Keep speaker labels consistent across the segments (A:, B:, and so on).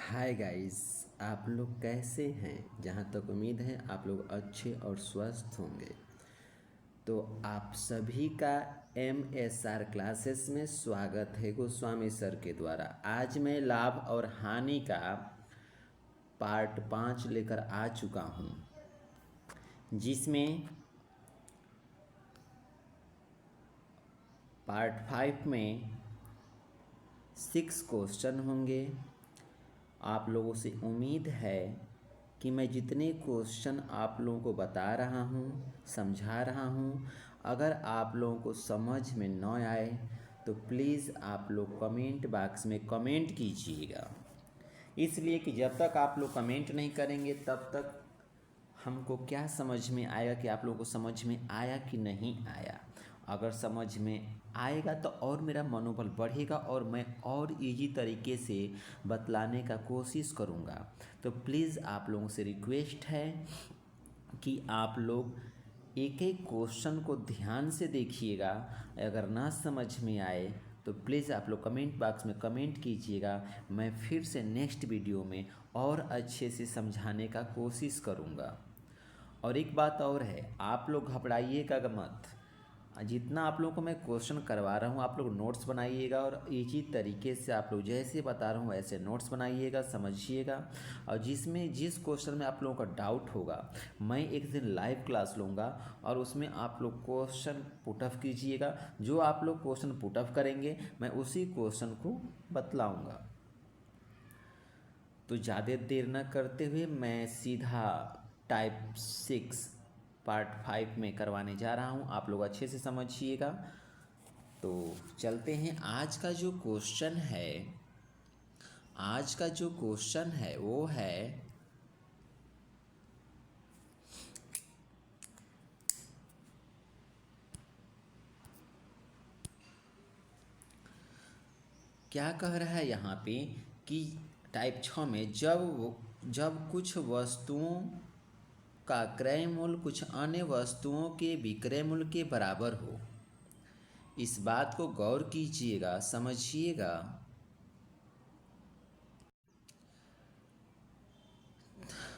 A: Hi guys. आप लोग कैसे हैं? जहाँ तक उम्मीद है आप लोग अच्छे और स्वस्थ होंगे। तो आप सभी का MSR क्लासेस में स्वागत है गोस्वामी सर के द्वारा। आज मैं लाभ और हानि का पार्ट 5 लेकर आ चुका हूँ, जिसमें पार्ट 5 में 6 क्वेश्चन होंगे। आप लोगों से उम्मीद है कि मैं जितने क्वेश्चन आप लोगों को बता रहा हूँ, समझा रहा हूँ, अगर आप लोगों को समझ में न आए तो प्लीज़ आप लोग कमेंट बॉक्स में कमेंट कीजिएगा। इसलिए कि जब तक आप लोग कमेंट नहीं करेंगे तब तक हमको क्या समझ में आएगा कि आप लोगों को समझ में आया कि नहीं आया। अगर समझ में आएगा तो और मेरा मनोबल बढ़ेगा और मैं और इजी तरीके से बतलाने का कोशिश करूँगा। तो प्लीज़ आप लोगों से रिक्वेस्ट है कि आप लोग एक एक क्वेश्चन को ध्यान से देखिएगा। अगर ना समझ में आए तो प्लीज़ आप लोग कमेंट बॉक्स में कमेंट कीजिएगा। मैं फिर से नेक्स्ट वीडियो में और अच्छे से समझाने का कोशिश करूँगा। और एक बात और है, आप लोग घबराइएगा मत। जितना आप लोगों को मैं क्वेश्चन करवा रहा हूँ आप लोग नोट्स बनाइएगा और इसी तरीके से आप लोग जैसे बता रहा हूँ वैसे नोट्स बनाइएगा, समझिएगा। और जिस क्वेश्चन में आप लोगों का डाउट होगा मैं एक दिन लाइव क्लास लूँगा और उसमें आप लोग क्वेश्चन पुटअप कीजिएगा। जो आप लोग क्वेश्चन पुटअप करेंगे मैं उसी क्वेश्चन को बतलाऊँगा। तो ज़्यादा देर न करते हुए मैं सीधा टाइप 6 पार्ट 5 में करवाने जा रहा हूँ। आप लोग अच्छे से समझिएगा। तो चलते हैं। आज का जो क्वेश्चन है वो है, क्या कह रहा है यहाँ पे कि टाइप 6 में जब कुछ वस्तुओं का क्रय मूल्य कुछ अन्य वस्तुओं के विक्रय मूल्य के बराबर हो। इस बात को गौर कीजिएगा, समझिएगा।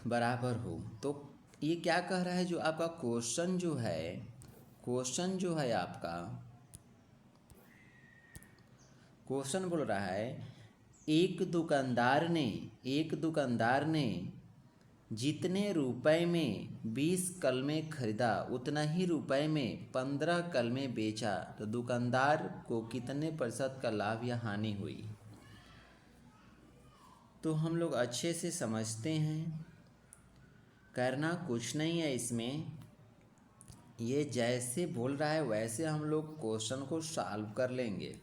A: बराबर हो तो ये क्या कह रहा है, जो आपका क्वेश्चन जो है आपका क्वेश्चन बोल रहा है एक दुकानदार ने जितने रुपए में 20 कलमें खरीदा उतना ही रुपए में 15 कलमें बेचा तो दुकानदार को कितने प्रतिशत का लाभ या हानि हुई। तो हम लोग अच्छे से समझते हैं। करना कुछ नहीं है इसमें, ये जैसे बोल रहा है वैसे हम लोग क्वेश्चन को सॉल्व कर लेंगे।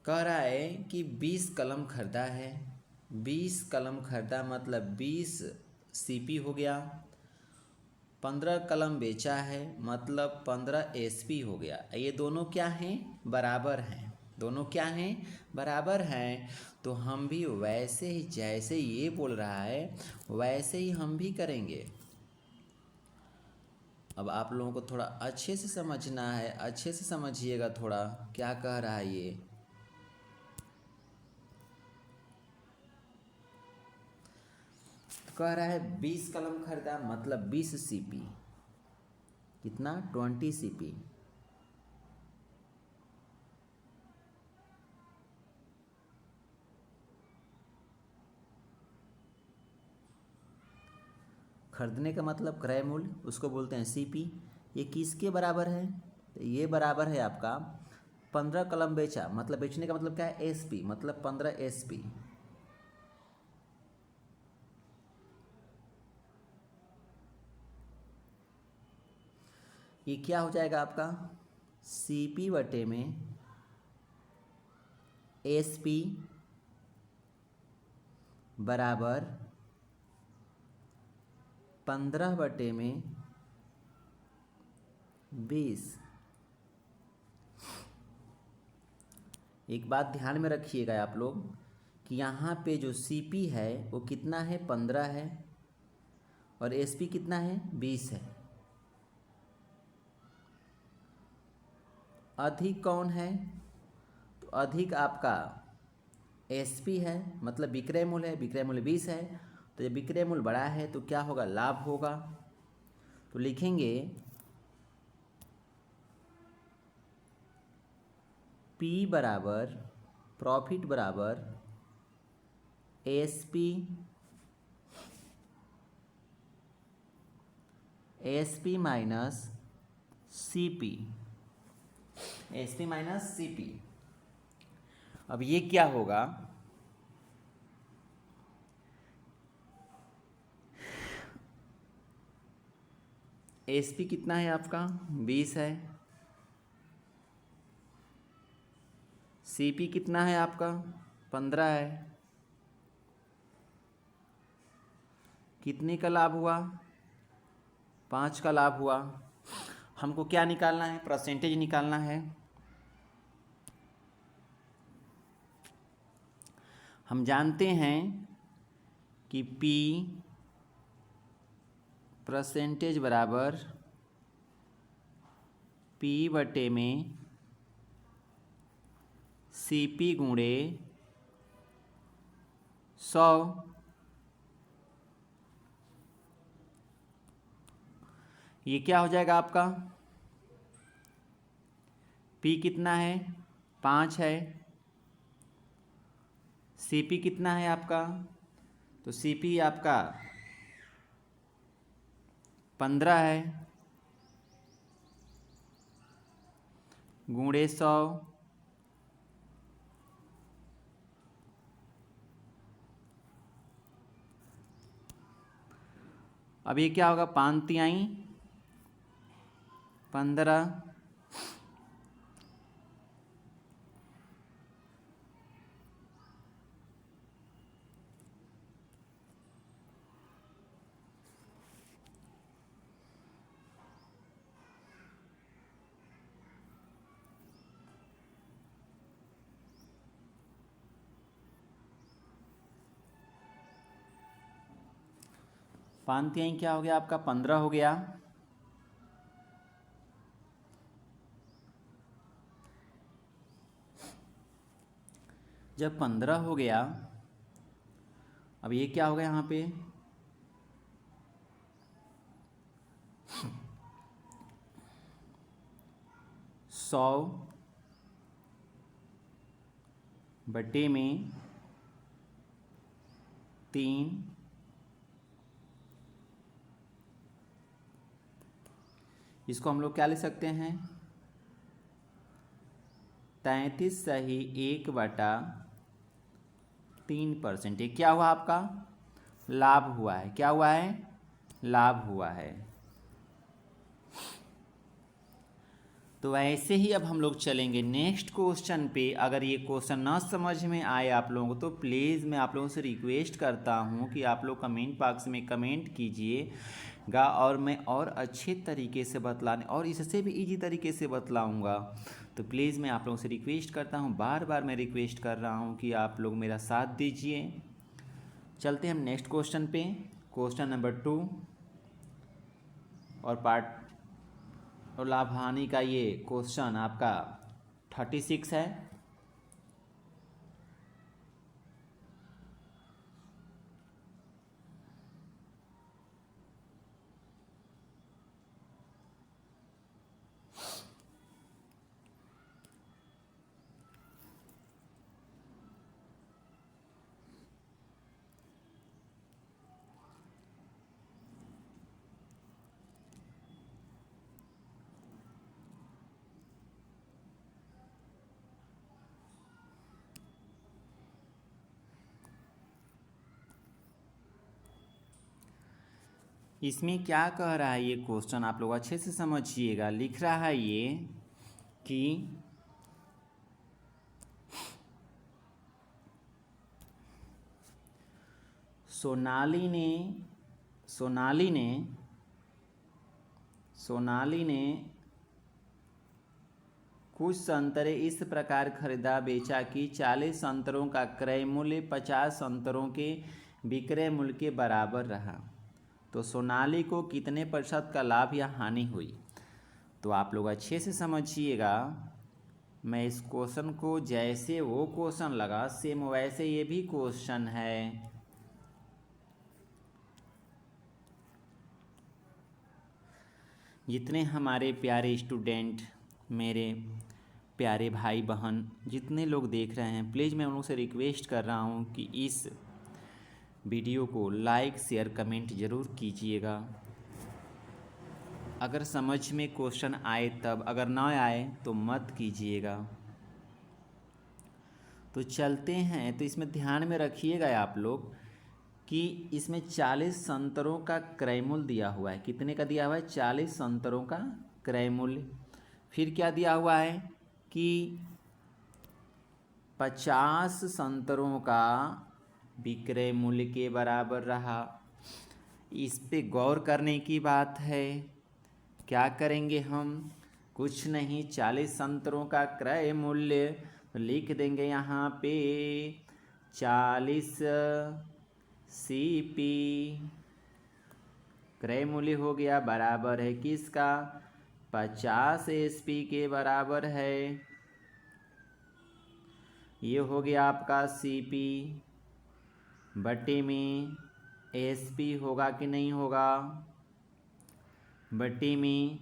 A: कह रहा है कि 20 कलम खरीदा है, 20 कलम खरीदा मतलब 20 सीपी हो गया। 15 कलम बेचा है मतलब 15 एसपी हो गया। ये दोनों क्या हैं? बराबर हैं। दोनों क्या हैं? बराबर हैं। तो हम भी वैसे ही जैसे ये बोल रहा है वैसे ही हम भी करेंगे। अब आप लोगों को थोड़ा अच्छे से समझना है, अच्छे से समझिएगा। थोड़ा क्या कह रहा है ये, कह रहा है 20 कलम खरीदा मतलब 20 सीपी। कितना? 20 सीपी। खरीदने का मतलब क्रय मूल्य, उसको बोलते हैं सीपी। ये किसके बराबर है? तो ये बराबर है आपका 15 कलम बेचा, मतलब बेचने का मतलब क्या है? एसपी, मतलब 15 एसपी। ये क्या हो जाएगा आपका? सीपी बटे में एसपी बराबर 15 बटे में 20। एक बात ध्यान में रखिएगा आप लोग कि यहाँ पे जो सीपी है वो कितना है? 15 है और एसपी कितना है? 20 है। अधिक कौन है? तो अधिक आपका एसपी है मतलब विक्रय मूल्य है, विक्रय मूल्य 20 है। तो जब विक्रय मूल्य बड़ा है तो क्या होगा, लाभ होगा। तो लिखेंगे P बराबर प्रॉफिट बराबर SP minus CP, SP minus CP. अब ये क्या होगा, एसपी कितना है आपका 20 है, सीपी कितना है आपका 15 है, कितने का लाभ हुआ 5 का लाभ हुआ। हमको क्या निकालना है, परसेंटेज निकालना है। हम जानते हैं कि P परसेंटेज बराबर P बटे में CP गुणे 100। ये क्या हो जाएगा आपका, P कितना है 5 है, CP कितना है आपका, तो CP आपका 15 है गुणे 100। अब ये क्या होगा, 5 तिहाई 15, पान तिहाई क्या हो गया आपका 15 हो गया। जब 15 हो गया, अब ये क्या हो गया यहाँ पे 100 बटे में 3, इसको हम लोग क्या ले सकते हैं 33/1/3%। ये क्या हुआ आपका लाभ हुआ है, क्या हुआ है लाभ हुआ है। तो ऐसे ही अब हम लोग चलेंगे नेक्स्ट क्वेश्चन पे। अगर ये क्वेश्चन ना समझ में आए आप लोगों को तो प्लीज़ मैं आप लोगों से रिक्वेस्ट करता हूँ कि आप लोग कमेंट बॉक्स में कमेंट कीजिएगा और मैं और अच्छे तरीके से बतलाने और इससे भी इजी तरीके से बतलाऊँगा। तो प्लीज़ मैं आप लोगों से रिक्वेस्ट करता हूँ, बार बार मैं रिक्वेस्ट कर रहा हूँ कि आप लोग मेरा साथ दीजिए। चलते हैं हम नेक्स्ट क्वेश्चन पे, क्वेश्चन नंबर 2 और पार्ट और लाभ हानि का ये क्वेश्चन आपका 36 है। इसमें क्या कह रहा है ये क्वेश्चन आप लोग अच्छे से समझिएगा। लिख रहा है ये कि सोनाली ने कुछ संतरे इस प्रकार खरीदा बेचा कि 40 संतरों का क्रय मूल्य 50 संतरों के विक्रय मूल्य के बराबर रहा। तो सोनाली को कितने प्रतिशत का लाभ या हानि हुई। तो आप लोग अच्छे से समझिएगा, मैं इस क्वेश्चन को जैसे वो क्वेश्चन लगा सेम वैसे ये भी क्वेश्चन है। जितने हमारे प्यारे स्टूडेंट, मेरे प्यारे भाई बहन, जितने लोग देख रहे हैं, प्लीज़ मैं उन लोगों से रिक्वेस्ट कर रहा हूँ कि इस वीडियो को लाइक शेयर कमेंट ज़रूर कीजिएगा। अगर समझ में क्वेश्चन आए तब, अगर ना आए तो मत कीजिएगा। तो चलते हैं। तो इसमें ध्यान में रखिएगा आप लोग कि इसमें 40 संतरों का क्रय मूल्य दिया हुआ है। कितने का दिया हुआ है? 40 संतरों का क्रय मूल्य। फिर क्या दिया हुआ है कि 50 संतरों का विक्रय मूल्य के बराबर रहा। इस पे गौर करने की बात है। क्या करेंगे हम? कुछ नहीं, 40 संतरों का क्रय मूल्य लिख देंगे यहाँ पे 40 CP क्रय मूल्य हो गया, बराबर है किसका? 50 SP के बराबर है। ये हो गया आपका CP बटे में SP होगा कि नहीं होगा? बटे में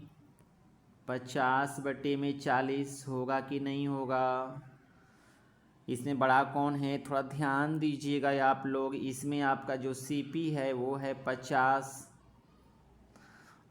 A: 50 बटे में 40 होगा कि नहीं होगा? इसमें बड़ा कौन है? थोड़ा ध्यान दीजिएगा आप लोग। इसमें आपका जो CP है वो है 50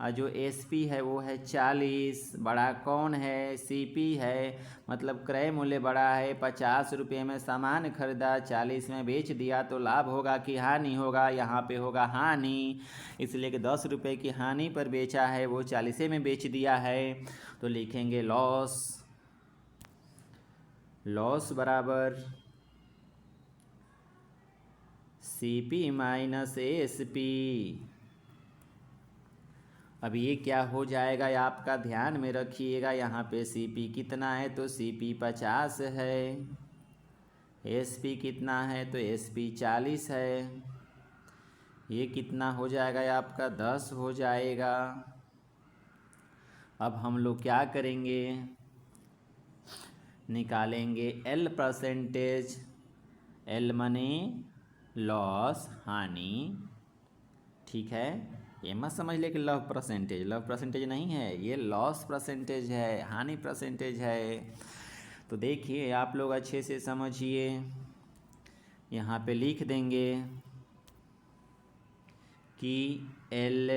A: और जो SP है वो है 40। बड़ा कौन है? CP है। मतलब क्रय मूल्य बड़ा है। 50 रुपये में सामान खरीदा, 40 में बेच दिया, तो लाभ होगा कि हानि होगा? यहाँ पे होगा हानि, इसलिए कि 10 रुपये की हानि पर बेचा है, वो 40 में बेच दिया है। तो लिखेंगे लॉस। लॉस बराबर CP माइनस SP। अब ये क्या हो जाएगा आपका ध्यान में रखिएगा। यहाँ पे CP कितना है? तो CP 50 है। SP कितना है? तो SP 40 है। ये कितना हो जाएगा आपका? 10 हो जाएगा। अब हम लोग क्या करेंगे? निकालेंगे L परसेंटेज। L मने लॉस, हानि। ठीक है, ये मत समझ ले कि लव परसेंटेज। लव परसेंटेज नहीं है, ये लॉस परसेंटेज है, हानि परसेंटेज है। तो देखिए आप लोग अच्छे से समझिए। यहाँ पे लिख देंगे कि L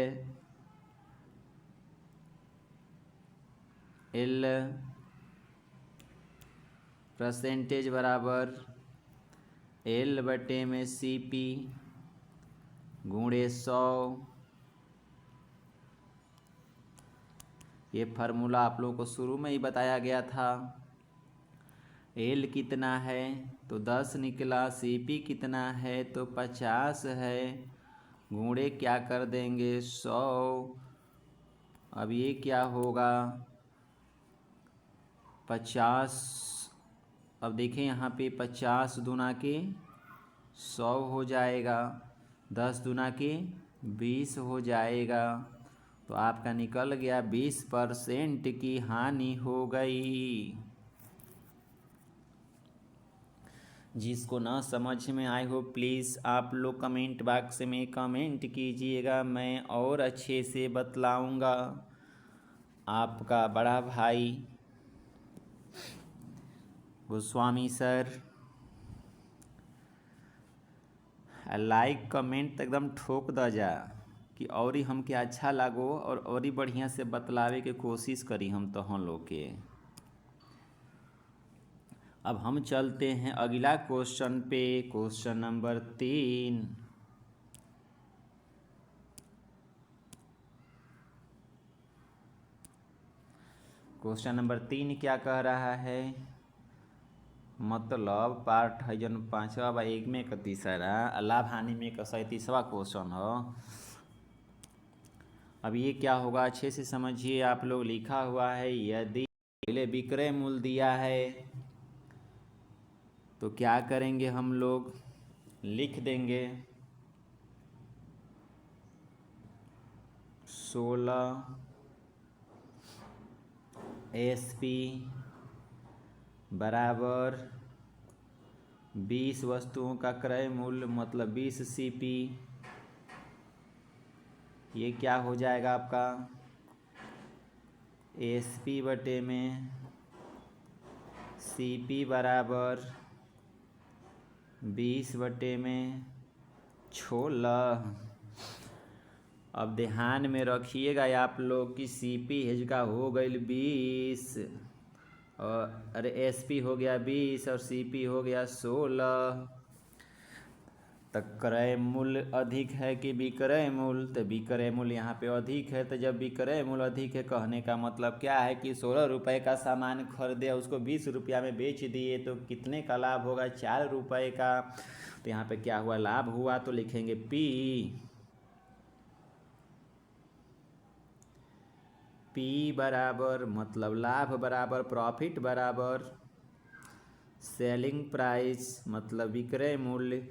A: परसेंटेज बराबर L बटे में CP गुणे 100। ये फार्मूला आप लोगों को शुरू में ही बताया गया था। L कितना है? तो 10 निकला। CP कितना है? तो 50 है। गुणे क्या कर देंगे? 100। अब ये क्या होगा? 50। अब देखें यहाँ पे 50 दूना के 100 हो जाएगा, 10 दूना के 20 हो जाएगा। तो आपका निकल गया 20% की हानि हो गई। जिसको ना समझ में आए हो प्लीज़ आप लोग कमेंट बॉक्स में कमेंट कीजिएगा, मैं और अच्छे से बतलाऊंगा। आपका बड़ा भाई गोस्वामी सर। लाइक कमेंट एकदम ठोक द जा कि और ही हमके अच्छा लागो और ही बढ़िया से बतलावे के कोशिश करी हम तो हम लोग के। अब हम चलते हैं अगला क्वेश्चन पे। Question number 3। क्वेश्चन नंबर 3 क्या कह रहा है? मतलब पार्ट है जन 5वां बा 1 में का तीसरा, लाभ हानि में का 37वां क्वेश्चन हो। अब ये क्या होगा अच्छे से समझिए आप लोग। लिखा हुआ है यदि पहले विक्रय मूल्य दिया है तो क्या करेंगे हम लोग? लिख देंगे 16 SP बराबर 20 वस्तुओं का क्रय मूल्य मतलब 20 CP। ये क्या हो जाएगा आपका SP बटे में CP बराबर 20 बटे में 16। अब ध्यान में रखिएगा आप लोग कि CP का हो गई 20 और अरे SP हो गया 20 और CP हो गया 16। तो क्रय मूल्य अधिक है कि विक्रय मूल्य? तो विक्रय मूल्य यहाँ पे अधिक है। तो जब विक्रय मूल्य अधिक है कहने का मतलब क्या है कि 16 रुपये का सामान खरीदे उसको 20 रुपया में बेच दिए तो कितने का लाभ होगा? 4 रुपये का। तो यहाँ पे क्या हुआ? लाभ हुआ। तो लिखेंगे P बराबर मतलब लाभ बराबर प्रॉफिट बराबर सेलिंग प्राइस मतलब विक्रय मूल्य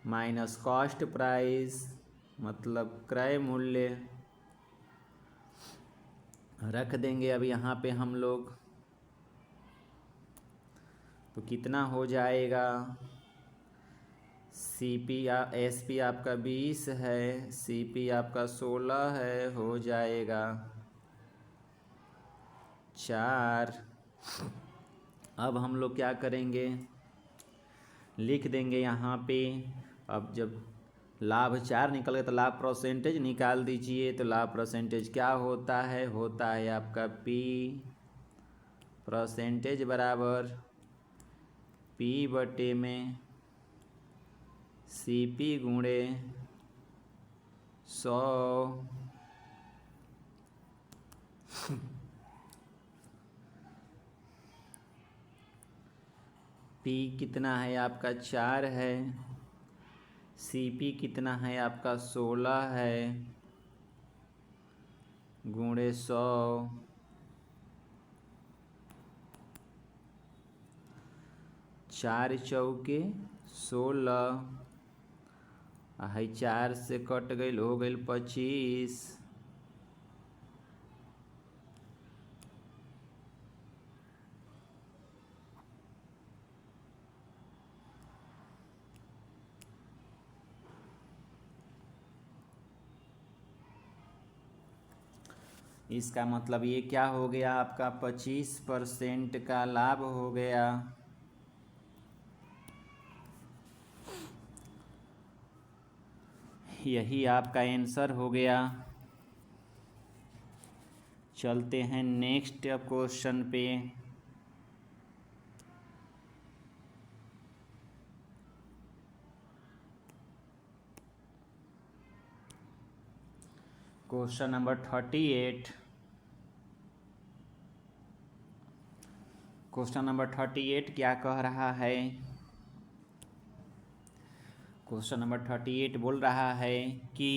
A: माइनस कॉस्ट प्राइस मतलब क्रय मूल्य। रख देंगे अब यहाँ पे हम लोग। तो कितना हो जाएगा? SP आपका 20 है, CP आपका 16 है, हो जाएगा 4। अब हम लोग क्या करेंगे? लिख देंगे यहाँ पे। अब जब लाभ 4 निकल गया तो लाभ परसेंटेज निकाल दीजिए। तो लाभ परसेंटेज क्या होता है? होता है आपका P परसेंटेज बराबर P बटे में CP गुणे 100। P कितना है आपका? 4 है। CP कितना है आपका? 16 है गुणे 100। 4 चौके 16। है 4 से कट गई, हो गई 25। इसका मतलब ये क्या हो गया आपका? 25% का लाभ हो गया। यही आपका आंसर हो गया। चलते हैं नेक्स्ट क्वेश्चन पे। Question number 38। क्वेश्चन नंबर 38 क्या कह रहा है? क्वेश्चन नंबर 38 बोल रहा है कि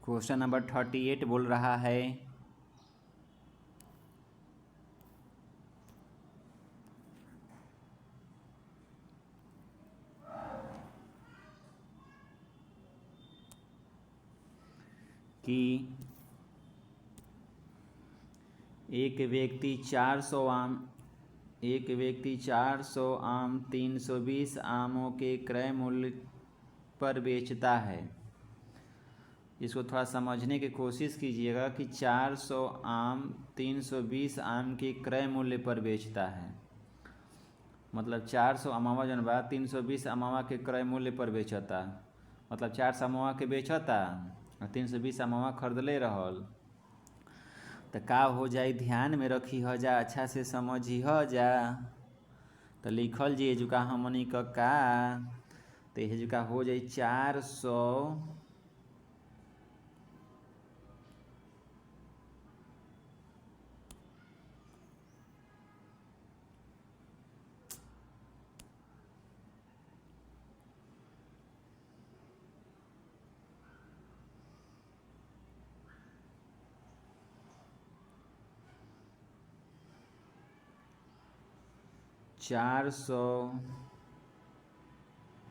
A: क्वेश्चन नंबर 38 बोल रहा है कि एक व्यक्ति 400 आम 320 आमों के क्रय मूल्य पर बेचता है। इसको थोड़ा समझने की कोशिश कीजिएगा कि 400 आम 320 आम के क्रय मूल्य पर बेचता है। मतलब 400 अमावा जन बा 320 अमावा के क्रय मूल्य पर बेचता। मतलब 400 अमावा के बेचता और 320 अमावा खरीदले रहल। तो का हो जाए? ध्यान में रखी हो जा, अच्छा से समझी हो जा। तो लिखल जी एजुका हमनी का तो एजुका हो जाए 400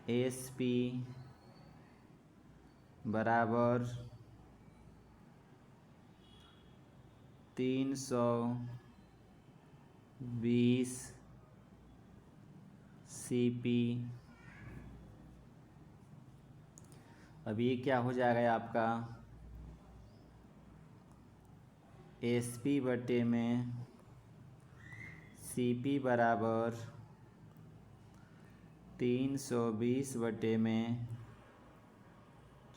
A: SP बराबर 320 CP। अब ये क्या हो जाएगा आपका SP बटे में CP बराबर 320 बटे में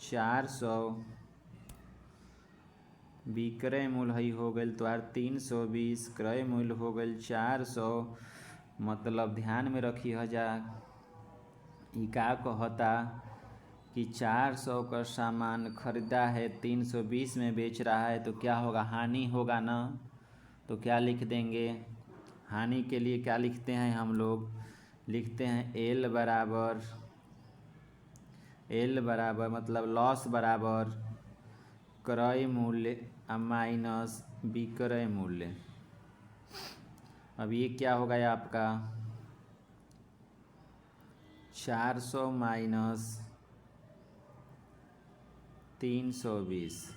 A: 400 विक्रय मूल्य हई हो गई तो 320 क्रय मूल्य हो गई 400। मतलब ध्यान में रखी जा ई का कहता कि 400 का सामान खरीदा है 320 में बेच रहा है तो क्या होगा, हानि होगा ना। तो क्या लिख देंगे, हानि के लिए क्या लिखते हैं हम लोग, लिखते हैं L बराबर मतलब लॉस बराबर क्रय मूल्य माइनस विक्रय मूल्य। अब ये क्या होगा आपका 400 माइनस 320।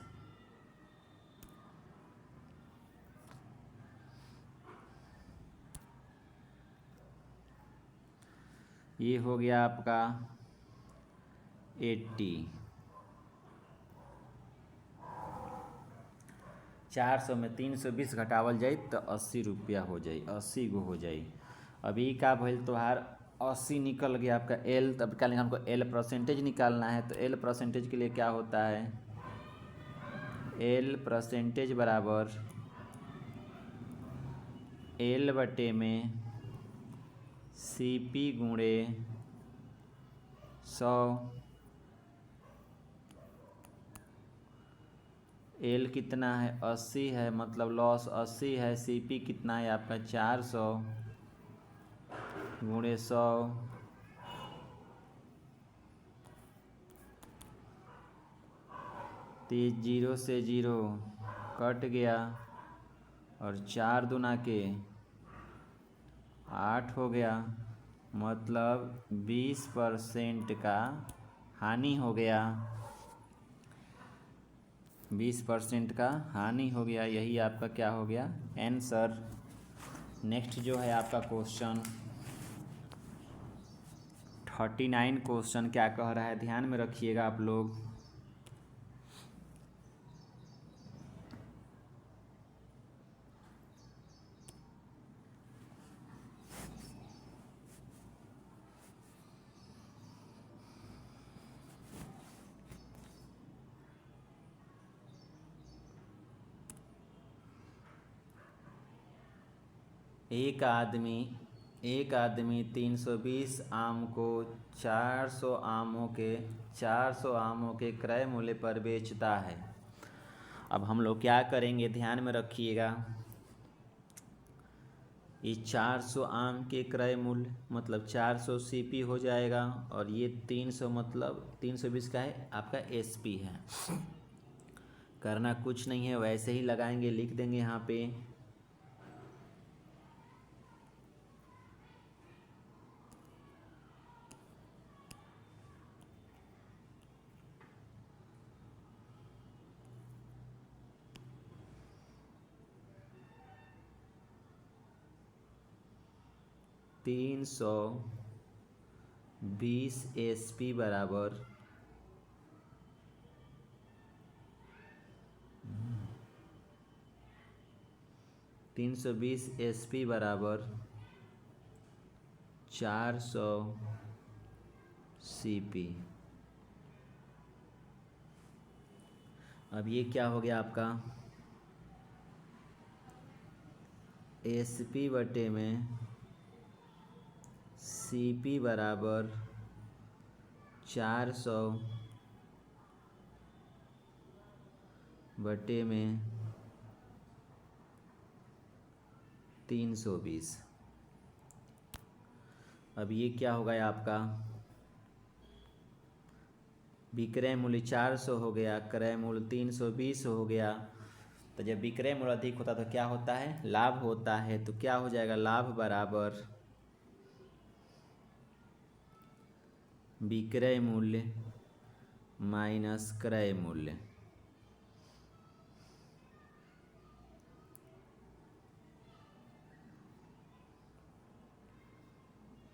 A: ये हो गया आपका 80। 400 में 320 घटावल जाए तो 80 रुपया हो जाए, 80 गो हो जाए। अभी का भइल तोहार 80 निकल गया आपका L। तब क्या हमको L परसेंटेज निकालना है तो L परसेंटेज के लिए क्या होता है, L परसेंटेज बराबर L बटे में CP गुणे 100। L कितना है 80 है, मतलब लॉस 80 है। CP कितना है आपका 400 गुणे 100। तो 0 से 0 कट गया और 4 दूना के 8 हो गया, मतलब 20% का हानि हो गया। 20% का हानि हो गया, यही आपका क्या हो गया आंसर। नेक्स्ट जो है आपका क्वेश्चन 39 क्वेश्चन क्या कह रहा है, ध्यान में रखिएगा आप लोग। एक आदमी 320 आम को 400 आमों के क्रय मूल्य पर बेचता है। अब हम लोग क्या करेंगे, ध्यान में रखिएगा। ये 400 आम के क्रय मूल्य मतलब 400 CP हो जाएगा और ये 300 मतलब 320 का है आपका SP है। करना कुछ नहीं है, वैसे ही लगाएंगे, लिख देंगे यहाँ पे 320 SP बराबर 320 SP बराबर 400 CP। अब ये क्या हो गया आपका SP बटे में CP बराबर 400 बटे में 320। अब ये क्या होगा आपका विक्रय मूल्य 400 हो गया, क्रय मूल्य 320 हो गया। तो जब विक्रय मूल्य अधिक होता है तो क्या होता है, लाभ होता है। तो क्या हो जाएगा, लाभ बराबर विक्रय मूल्य माइनस क्रय मूल्य।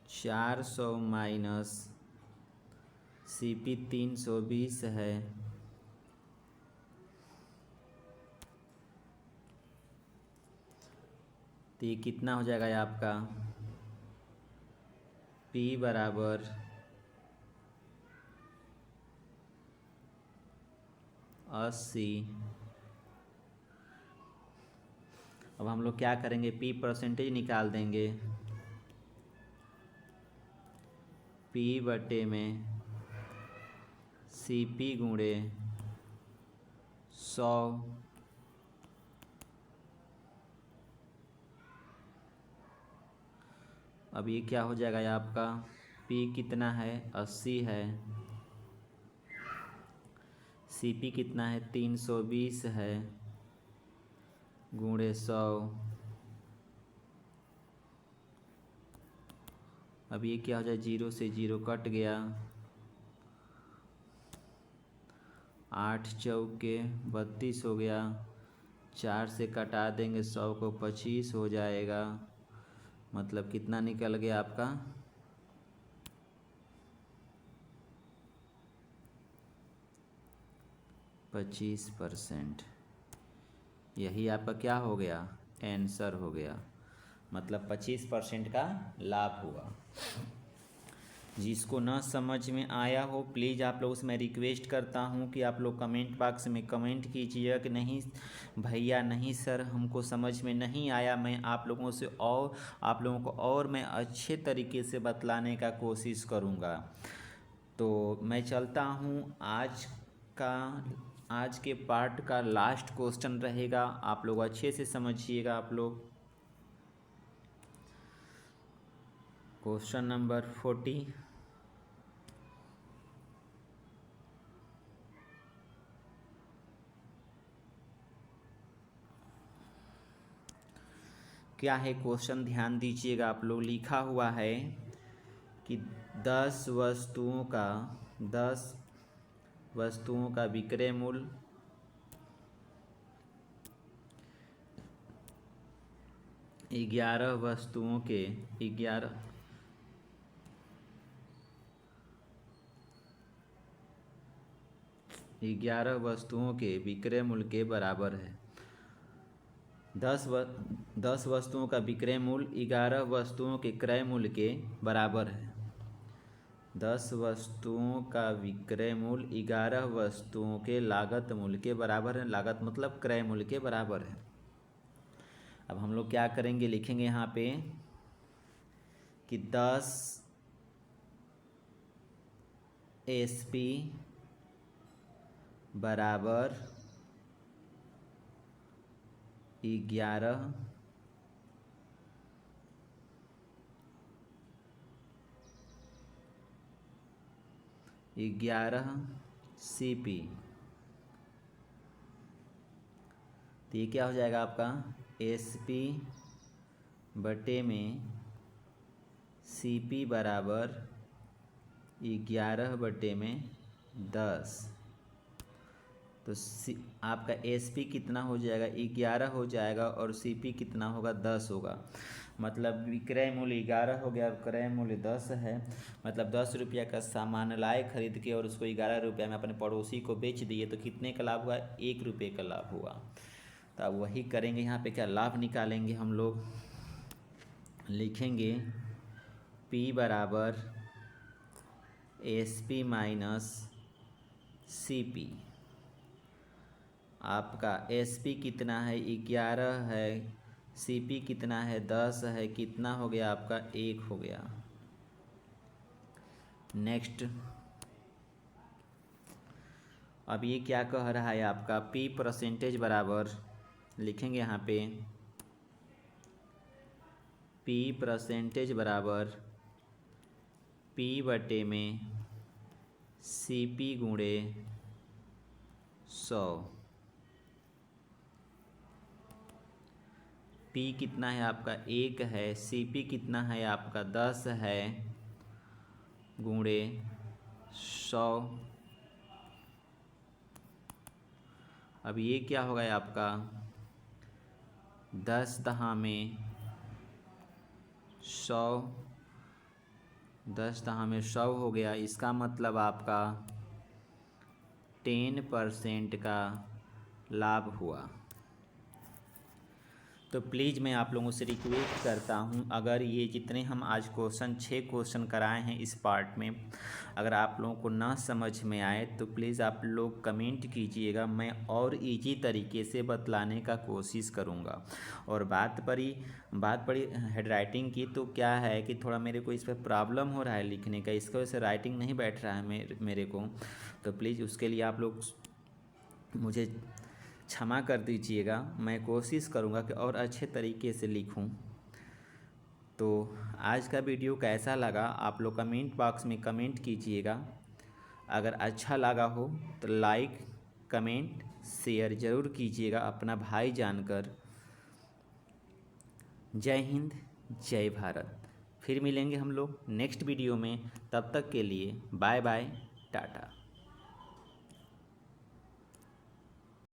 A: $400 माइनस CP 320 है, तो ये कितना हो जाएगा आपका P बराबर 80। अब हम लोग क्या करेंगे, P परसेंटेज निकाल देंगे। P बटे में CP गुणे 100। अब ये क्या हो जाएगा आपका, P कितना है 80 है, CP कितना है 320 है, गुणे 100। अब ये क्या हो जाए, 0 से 0 कट गया, 8 चौके 32 हो गया, 4 से कटा देंगे 100 को, 25 हो जाएगा। मतलब कितना निकल गया आपका 25%। यही आपका क्या हो गया, आंसर हो गया। मतलब 25% का लाभ हुआ। जिसको ना समझ में आया हो प्लीज़ आप लोगों से मैं रिक्वेस्ट करता हूँ कि आप लोग कमेंट बॉक्स में कमेंट कीजिए कि नहीं भैया, नहीं सर, हमको समझ में नहीं आया। मैं आप लोगों को और मैं अच्छे तरीके से बतलाने का कोशिश करूँगा। तो मैं चलता हूँ। आज के पार्ट का लास्ट क्वेश्चन रहेगा, आप लोग अच्छे से समझिएगा। आप लोग क्वेश्चन नंबर 40। क्या है क्वेश्चन, ध्यान दीजिएगा आप लोग। लिखा हुआ है कि 10 वस्तुओं का विक्रय मूल्य 11 वस्तुओं के विक्रय मूल्य के बराबर है। 10 वस्तुओं का विक्रय मूल्य 11 वस्तुओं के क्रय मूल्य के बराबर है। 10 वस्तुओं का विक्रय मूल्य 11 वस्तुओं के लागत मूल्य के बराबर है। लागत मतलब क्रय मूल्य के बराबर है। अब हम लोग क्या करेंगे, लिखेंगे यहाँ पे कि 10 SP बराबर 11 CP। तो ये क्या हो जाएगा आपका SP बटे में CP बराबर 11 बटे में 10। तो आपका SP कितना हो जाएगा 11 हो जाएगा और CP कितना होगा 10 होगा। मतलब विक्रय मूल्य 11 हो गया और क्रय मूल्य 10 है। मतलब 10 रुपया का सामान लाए खरीद के और उसको 11 रुपया में अपने पड़ोसी को बेच दिए, तो कितने का लाभ हुआ, 1 रुपये का लाभ हुआ। तो अब वही करेंगे, यहाँ पे क्या लाभ निकालेंगे हम लोग। लिखेंगे P बराबर SP माइनस CP। आपका SP कितना है 11 है, CP कितना है 10 है, कितना हो गया आपका 1 हो गया। नेक्स्ट, अब ये क्या कह रहा है आपका P परसेंटेज बराबर, लिखेंगे यहाँ पे P परसेंटेज बराबर P बटे में CP गुणे 100। P कितना है आपका 1 है, CP कितना है आपका 10 है, गुणे 100। अब ये क्या हो गया आपका 10 दहा में 100, 10 दहा में 100 हो गया। इसका मतलब आपका 10% का लाभ हुआ। तो प्लीज़ मैं आप लोगों से रिक्वेस्ट करता हूं, अगर ये जितने हम आज 6 क्वेश्चन कराए हैं इस पार्ट में, अगर आप लोगों को ना समझ में आए तो प्लीज़ आप लोग कमेंट कीजिएगा, मैं और इजी तरीके से बतलाने का कोशिश करूँगा। और बात पड़ी हेड राइटिंग की, तो क्या है कि थोड़ा मेरे को इस पर प्रॉब्लम हो रहा है लिखने का, इसकी वजह से राइटिंग नहीं बैठ रहा है मेरे को। तो प्लीज़ उसके लिए आप लोग मुझे क्षमा कर दीजिएगा। मैं कोशिश करूँगा कि और अच्छे तरीके से लिखूँ। तो आज का वीडियो कैसा लगा आप लोग कमेंट बॉक्स में कमेंट कीजिएगा। अगर अच्छा लगा हो तो लाइक कमेंट शेयर ज़रूर कीजिएगा अपना भाई जानकर। जय हिंद, जय भारत। फिर मिलेंगे हम लोग नेक्स्ट वीडियो में, तब तक के लिए बाय बाय, टाटा।